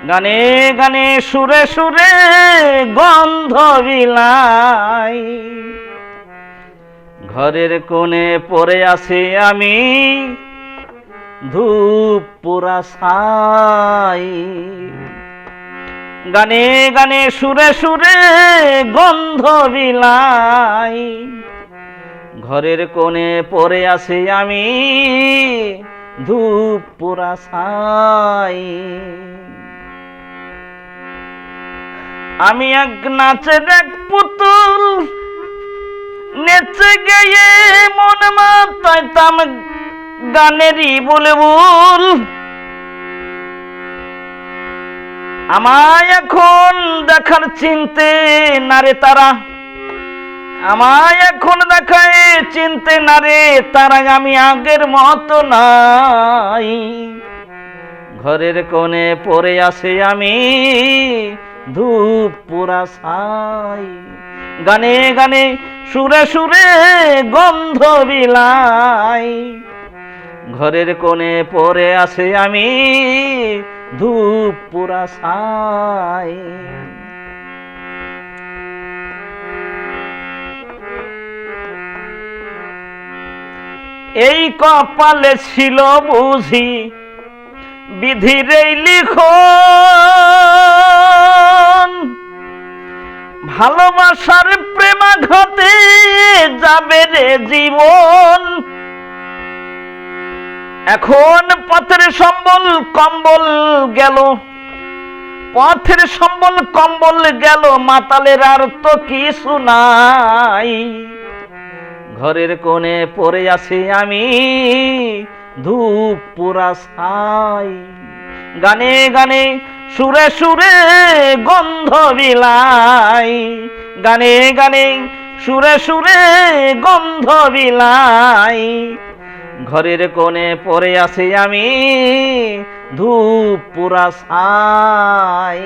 গানে গানে সুরে সুরে গন্ধ বিলাই, ঘরের কোণে পড়ে আছি আমি ধূপ পোড়া ছাই। গানে গানে সুরে সুরে গন্ধ বিলাই, ঘরের কোণে পড়ে আছি আমি ধূপ পোড়া ছাই। আমি এক নাচের এক পুতুল, নেচে গিয়ে মন মাতাইতাম গানেরই বুলবুল। আমায় এখন দেখার চিনতে না রে তারা, আমায় এখন দেখায় চিনতে না রে তারা, আমি আগের মতো নাই। ঘরের কোণে পড়ে আছে আমি ধূপ পোড়া ছাই। গানে গানে সুরে সুরে গন্ধ বিলাই, ঘরের কোণে পড়ে আছে আমি ধূপ পোড়া ছাই। এই কপালে ছিল বুঝি বিধির এই লিখন, ভালোবাসার প্রেমাঘাতে যাবে রে জীবন। এখন পথের সম্বল কম্বল গেল, পথের সম্বল কম্বল গেল, মাতালের আর তো কিছু নাই। ঘরের কোণে পড়ে আছি আমি ধূপ পোড়া ছাই। গানে গানে সুরে সুরে গন্ধ বিলাই, গানে গানে সুরে সুরে গন্ধ বিলাই, ঘরের কোণে পড়ে আছি আমি ধূপ পোড়া ছাই।